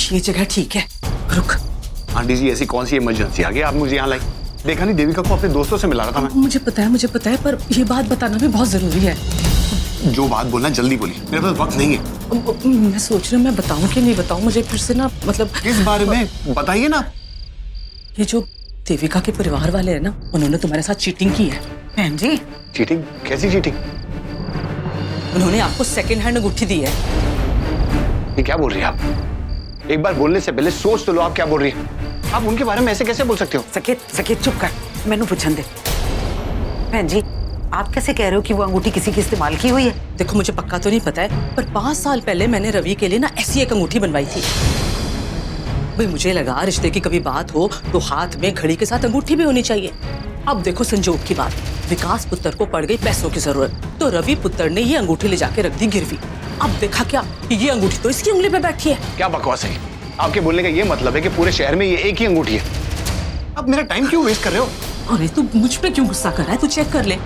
ये जगह ठीक है, रुक। आंटी जी ऐसी कौन सी इमरजेंसी आ गई आप मुझे यहाँ लाई? देखा नहीं देविका को अपने दोस्तों से मिला रहा था मैं। मुझे पता है, पर ये बात बताना भी बहुत जरूरी है। जो बात बोलना जल्दी बोली, मेरे पास वक्त नहीं है। मैं सोच रही हूँ मैं बताऊं कि नहीं बताऊं, मुझे फिर से ना मतलब। किस बारे में बताइए ना। ये जो देविका के परिवार वाले हैं ना, उन्होंने तुम्हारे साथ चीटिंग की है। बहन जी, चीटिंग? कैसी चीटिंग? उन्होंने आपको सेकंड हैंड अंगूठी दी है। ये क्या बोल रही है आप? एक बार बोलने से पहले सोच तो लो आप क्या बोल रही है। आप उनके बारे में ऐसे कैसे बोल सकते हो? सकेत चुप कर, मैनू पूछन दे। बहन जी, आप कैसे कह रहे हो कि वो अंगूठी किसी की इस्तेमाल की हुई है? देखो मुझे पक्का तो नहीं पता है, पर 5 साल पहले मैंने रवि के लिए ना ऐसी एक अंगूठी बनवाई थी। भाई मुझे लगा रिश्ते की कभी बात हो तो हाथ में घड़ी के साथ अंगूठी भी होनी चाहिए। अब देखो संजोग की बात, विकास पुत्र को पड़ गई पैसों की जरूरत, तो रवि पुत्र ने ये अंगूठी ले जाके रख दी गिरवी। अब देखा क्या, ये अंगूठी तो इसकी उंगली पे बैठी है। क्या बकवास है? आपके बोलने का ये मतलब है कि पूरे शहर में ये एक ही अंगूठी है? अब मेरा टाइम क्यों वेस्ट कर रहे हो? अरे तू मुझ पे क्यों गुस्सा कर रहा है? तू चेक कर ले।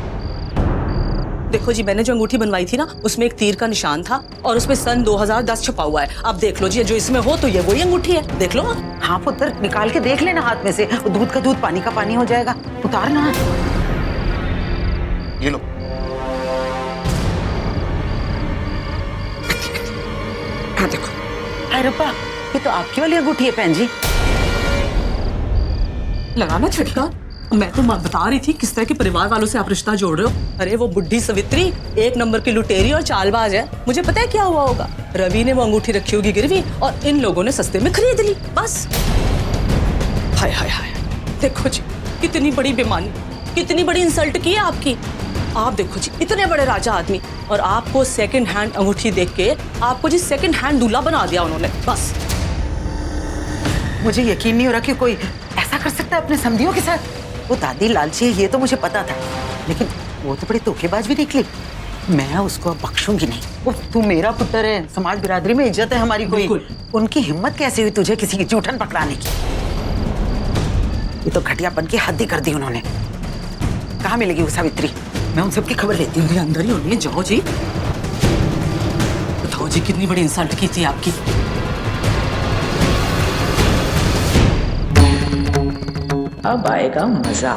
देखो जी, मैंने जो अंगूठी बनवाई थी ना, उसमें एक तीर का निशान था और उसमें सन 2010 छपा हुआ है। अब देख लो जी, जो इसमें हो तो ये वही अंगूठी है, देख लो। हाँ पुत्र, निकाल के देख लेना हाथ में से, दूध का दूध पानी का पानी हो जाएगा। उतारना। ये लो। हाँ देखो। अरे रब्बा, ये तो आपकी वाली अंगूठी है बहन जी। लगाना झटका। मैं तो बता रही थी किस तरह के परिवार वालों से आप रिश्ता जोड़ रहे हो। अरे वो बुढ़ी सवित्री 1 नंबर की लुटेरी और चालबाज है। मुझे पता है क्या हुआ होगा, रवि ने वो अंगूठी रखी होगी गिरवी और इन लोगों ने सस्ते में खरीद ली, बस। हाय हाय हाय, देखो जी कितनी बड़ी बेईमानी, कितनी बड़ी इंसल्ट की है आपकी। आप देखो जी, इतने बड़े राजा आदमी और आपको सेकंड हैंड अंगूठी देख के आपको जी सेकंड हैंड दूल्हा बना दिया उन्होंने, बस। मुझे यकीन नहीं हो रहा कि कोई ऐसा कर सकता है अपने समधियों के साथ। वो दादी लालची है ये तो मुझे पता था, लेकिन वो तो बड़ी धोखेबाज भी निकली। मैं उसको अब बख्शूंगी नहीं। वो तू मेरा पुत्र है, समाज बिरादरी में इज्जत है हमारी कोई। उनकी हिम्मत कैसे हुई तुझे किसी की जूठन पकड़ाने की? ये तो घटियापन की हद ही कर दी उन्होंने। कहाँ मिलेगी वो सावित्री? मैं उन सबकी खबर लेती हूँ। अंदर ही होनी है, जाओ जी। बताओ जी कितनी बड़ी इंसल्ट की थी आपकी। अब आएगा मजा।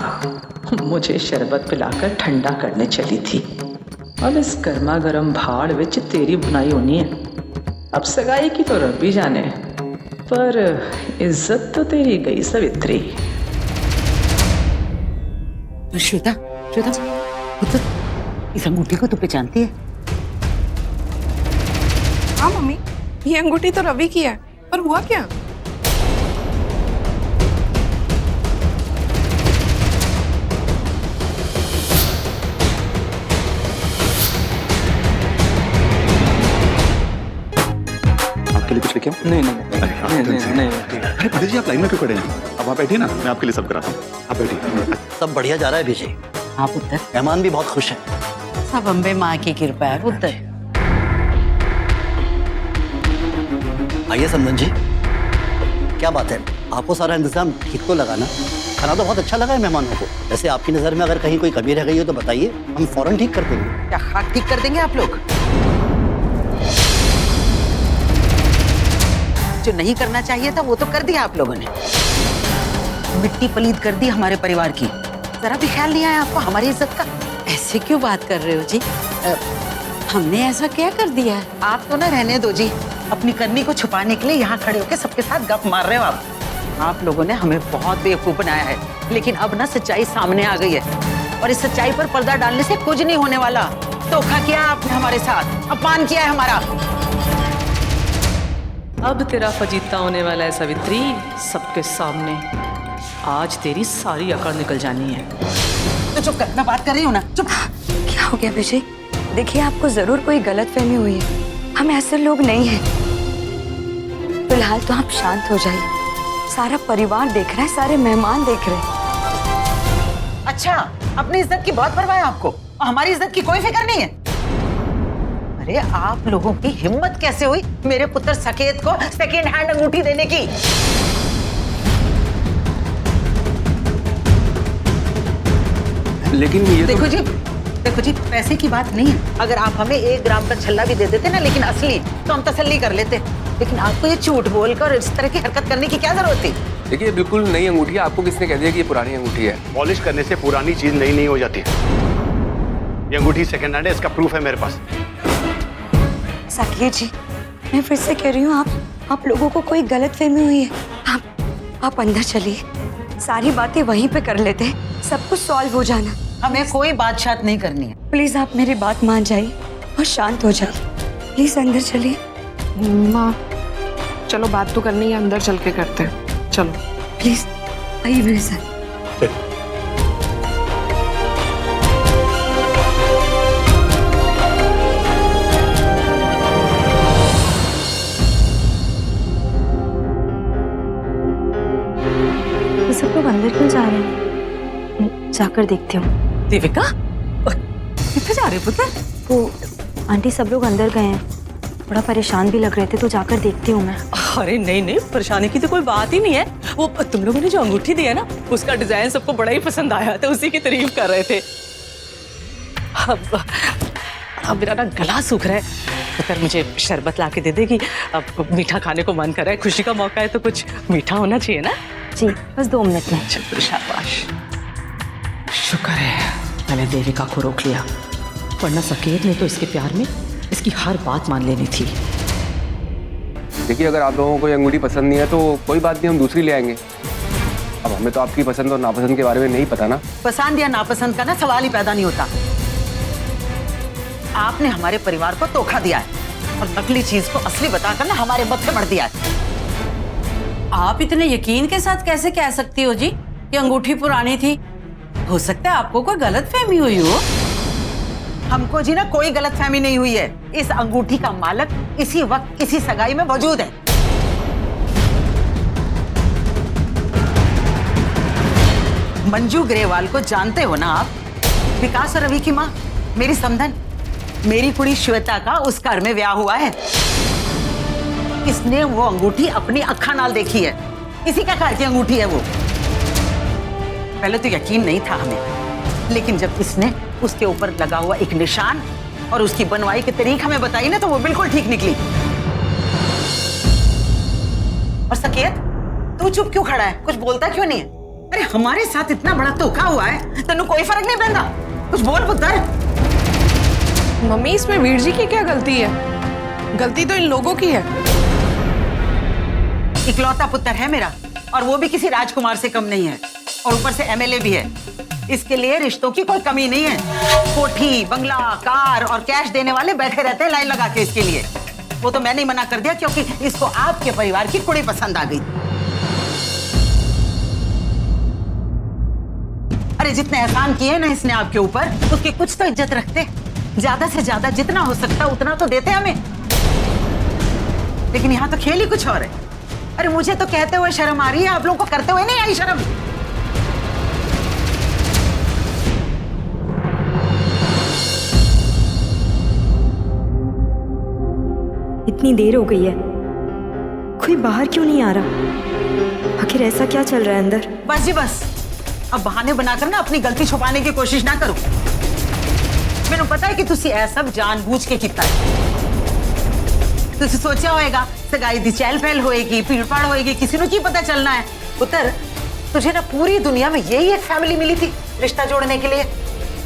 मुझे शरबत पिलाकर ठंडा करने चली थी, अब इस गर्मा गर्म भाड़ विच तेरी बुनाई होनी है। अब सगाई की तो रब भी जाने, पर इज्जत तो तेरी गई सवित्री। श्वेता, श्वेता पुत्र, इस अंगूठी को तू पहचानती है? हाँ मम्मी, ये अंगूठी तो रवि की है, पर हुआ क्या? आपके लिए कुछ लेके आऊं? नहीं। अरे पंडित जी आप लाइन में क्यों खड़े हैं? अब आप बैठिए ना, मैं आपके लिए सब कराता हूँ। आप बैठिए। सब बढ़िया जा रहा है विजय। हाँ पुत्र, मेहमान भी बहुत खुश हैं। सब अम्बे माँ की कृपा है पुत्र। आइए समधन जी, क्या बात है, आपको सारा इंतजाम ठीक तो लगा ना? खाना तो बहुत अच्छा लगा है मेहमानों को। वैसे आपकी नज़र में अगर कहीं कोई कमी रह गई हो तो बताइए, हम फौरन ठीक कर देंगे। क्या खाक ठीक कर देंगे आप लोग? जो नहीं करना चाहिए था वो तो कर दिया आप लोगों ने। मिट्टी पलीद कर दी हमारे परिवार की। जरा भी ख्याल नहीं आया आपको हमारी इज्जत का? ऐसे क्यों बात कर रहे हो जी? हमने ऐसा क्या कर दिया है? आप तो ना रहने दो जी, अपनी करनी को छुपाने के लिए यहाँ खड़े होकर सबके साथ गप मार रहे हो आप। आप लोगों ने हमें बहुत बेवकूफ बनाया है, लेकिन अब ना सच्चाई सामने आ गई है और इस सच्चाई पर पर्दा डालने से कुछ नहीं होने वाला। धोखा किया आपने हमारे साथ, अपमान किया है हमारा। अब तेरा फजीता होने वाला है सवित्री, सबके सामने। आज तेरी सारी अकड़ निकल जानी है। तो चुप कर, मैं बात कर रही हूँ ना, चुप। क्या हो गया विजय? देखिए आपको जरूर कोई गलतफहमी हुई है, हम ऐसे लोग नहीं हैं। फिलहाल तो आप शांत हो जाइए, सारा परिवार देख रहा है, सारे मेहमान देख रहे हैं। अच्छा, अपनी इज्जत की बहुत परवाह है आपको और हमारी इज्जत की कोई फिक्र नहीं है। अरे आप लोगों की हिम्मत कैसे हुई मेरे पुत्र सकेत को सेकेंड हैंड अंगूठी देने की? लेकिन ये देखो जी, देखो जी, पैसे की बात नहीं है। अगर आप हमें 1 ग्राम का छल्ला भी दे देते ना, लेकिन असली, तो हम तसल्ली कर लेते। लेकिन आपको ये झूठ बोलकर इस तरह की हरकत करने की क्या जरूरत थी? देखिए, बिल्कुल नई अंगूठी है। आपको किसने कह दिया कि ये पुरानी अंगूठी है? पॉलिश करने से पुरानी चीज नई नहीं हो जाती है। ये अंगूठी सेकंड हैंड है, इसका प्रूफ है मेरे पास। साकिब जी, मैं फिर से कह रही हूँ, आप लोगों को कोई गलतफहमी हुई है। आप अंदर चलिए, सारी बातें वहीं पे कर लेते हैं, सब कुछ सॉल्व हो जाना। हमें कोई बात शात नहीं करनी है। प्लीज आप मेरी बात मान जाइए और शांत हो जाइए। प्लीज अंदर चलिए। माँ, चलो बात तो करनी है, अंदर चल के करते हैं। चलो प्लीज आइए मेरे साथ। ये सब लोग अंदर क्यों जा रहे हैं? जाकर देखती हूँ। देविका, कितने जा रहे पुत्र? वो आंटी, सब लोग अंदर गए हैं, थोड़ा परेशान भी लग रहे थे, तो जाकर देखती हूँ मैं। अरे नहीं नहीं, परेशानी की तो कोई बात ही नहीं है। वो तुम लोगों ने जो अंगूठी दी है ना, उसका डिजाइन सबको बड़ा ही पसंद आया, तो उसी की तारीफ कर रहे थे। अब मेरा ना गला सूख रहा है, पुत्र मुझे शरबत ला के दे देगी? अब मीठा खाने को मन कर रहा है, खुशी का मौका है तो कुछ मीठा होना चाहिए ना। जी, बस 2 मिनट में। चलो शाबाश। शुक्र है मैंने देविका को रोक लिया, वरना सकेत ने तो इसके प्यार में इसकी हर बात मान लेनी थी। देखिए, अगर आप लोगों को ये अंगूठी पसंद नहीं है तो कोई बात नहीं, हम दूसरी ले आएंगे। अब हमें तो आपकी पसंद और नापसंद के बारे में नहीं पता ना। पसंद या नापसंद का ना सवाल ही पैदा नहीं होता। आपने हमारे परिवार को धोखा दिया है और नकली चीज को असली बताकर ना हमारे मत्थे मर दिया है। आप इतने यकीन के साथ कैसे कह सकती हो जी कि अंगूठी पुरानी थी? हो सकता है आपको कोई गलतफहमी हुई हो। हमको जी ना कोई गलतफहमी नहीं हुई है। इस अंगूठी का मालिक इसी वक्त इसी सगाई में मौजूद है। मंजू ग्रेवाल को जानते हो ना आप? विकास और रवि की माँ, मेरी समधन, मेरी कुड़ी श्वेता का उस घर में ब्याह हुआ है। इसने वो अंगूठी अपनी अखा नाल देखी है। इसी का घर की अंगूठी है वो। पहले तो यकीन नहीं था हमें, लेकिन जब इसने उसके ऊपर लगा हुआ एक निशान और उसकी बनवाई की तरीक हमें बताई ना, तो वो बिल्कुल ठीक निकली। और सकेत, तू चुप क्यों खड़ा है? कुछ बोलता क्यों नहीं है? अरे हमारे साथ इतना बड़ा धोखा हुआ है, तेनू कोई फर्क नहीं पड़ता? कुछ बोल पुत्र। मम्मी, इसमें वीर जी की क्या गलती है? गलती तो इन लोगों की है। इकलौता पुत्र है मेरा, और वो भी किसी राजकुमार से कम नहीं है, और ऊपर से एमएलए भी है। इसके लिए रिश्तों की कोई कमी नहीं है। कोठी, बंगला, कार और कैश देने वाले बैठे रहते हैं लाइन लगा के इसके लिए। वो तो मैंने ही मना कर दिया, क्योंकि इसको आपके परिवार की कुड़ी पसंद आ गई। अरे जितने एहसान किए ना इसने आपके ऊपर, उसकी कुछ तो इज्जत रखते। ज्यादा से ज्यादा जितना हो सकता उतना तो देते हमें। लेकिन यहाँ तो खेल ही कुछ और है। अरे मुझे तो कहते हुए शर्म आ रही है, आप लोगों को करते हुए नहीं आई शर्म? इतनी देर हो गई है, कोई बाहर क्यों नहीं आ रहा? आखिर ऐसा क्या चल रहा है अंदर? बस जी बस, अब बहाने बनाकर ना अपनी गलती छुपाने की कोशिश ना करो। मैंने पता है कि तुसी ऐ सब जानबूझ के कीता है। तुसी सोचा होएगा सगाई दी चहल पहल होएगी, भीड़ भाड़ होएगी, किसी को की पता चलना है। पुत्र, तुझे ना पूरी दुनिया में यही एक फैमिली मिली थी रिश्ता जोड़ने के लिए।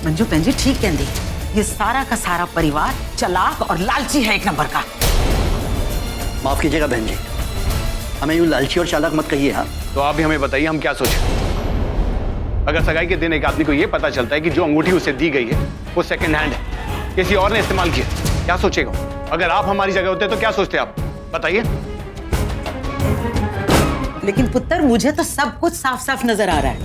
मंजू बहन जी ठीक कहती, ये सारा का सारा परिवार चालाक और लालची है, 1 नंबर का। माफ कीजिएगा बहन जी, हमें यूं लालची और चालाक मत कहिए। हाँ, तो आप भी हमें बताइए हम क्या सोचें। अगर सगाई के दिन एक आदमी को यह पता चलता है कि जो अंगूठी उसे दी गई है वो सेकंड हैंड है, किसी और ने इस्तेमाल किया, क्या सोचेगा? अगर आप हमारी जगह होते तो क्या सोचते आप? बताइए। लेकिन पुत्र, मुझे तो सब कुछ साफ साफ नजर आ रहा है।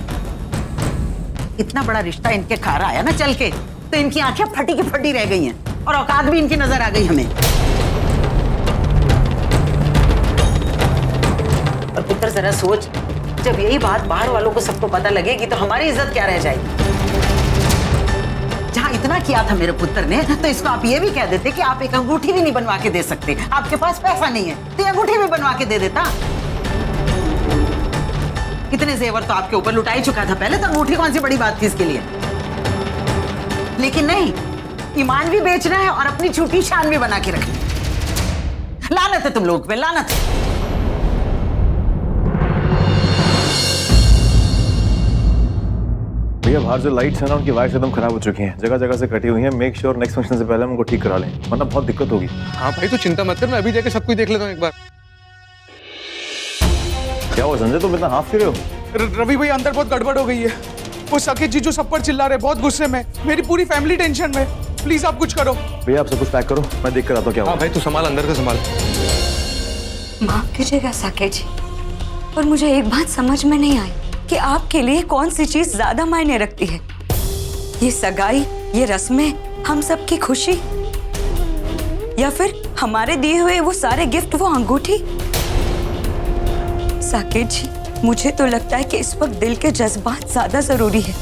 इतना बड़ा रिश्ता इनके खारा आया ना चल के, तो इनकी आंखें फटी की फटी रह गई हैं और औकात भी इनकी नजर आ गई हमें। और पुत्र जरा सोच, जब यही बात बाहर वालों को सबको पता लगेगी तो हमारी इज्जत क्या रह जाएगी? जहां इतना किया था मेरे पुत्र ने, तो इसको आप ये भी कह देते कि आप एक अंगूठी भी नहीं बनवा के दे सकते, आपके पास पैसा नहीं है, तो ये अंगूठी भी बनवा के दे देता। इतने जेवर तो आपके ऊपर लुटा ही चुका था पहले, तो अंगूठी कौन सी बड़ी बात थी इसके लिए? लेकिन नहीं, ईमान भी बेचना है और अपनी झूठी शान भी बना के रखनी। लानत है तुम लोग पे, लानत है। भैया बाहर जो लाइट्स हैं ना उनकी वायर्स एकदम खराब हो चुकी हैं, जगह जगह से कटी हुई हैं। मेक श्योर नेक्स्ट फंक्शन से पहले हम उनको ठीक करा लें, वरना बहुत दिक्कत होगी। हाँ भाई तू चिंता मत कर, मैं अभी जाके सब कुछ देख लेता हूँ एक बार। क्या हुआ संजय, तुम इतना हाफ क्यों रहे हो? रवि भाई अंदर बहुत गड़बड़ हो गई है। वो साकेत जी जो सब पर चिल्ला रहे, बहुत गुस्से में, मेरी पूरी फैमिली टेंशन में। प्लीज आप कुछ करो। भैया आप सब कुछ पैक करो, मैं देख कर आता हूँ क्या हुआ। हाँ भाई तू संभाल, अंदर का संभाल। माफ कीजिएगा साकेत जी, पर मुझे एक बात समझ में नहीं आई कि आपके लिए कौन सी चीज ज्यादा मायने रखती है, ये सगाई, ये रस्में, हम सब की खुशी, या फिर हमारे दिए हुए वो सारे गिफ्ट, वो अंगूठी। साकेत जी, मुझे तो लगता है कि इस वक्त दिल के जज्बात ज्यादा जरूरी है।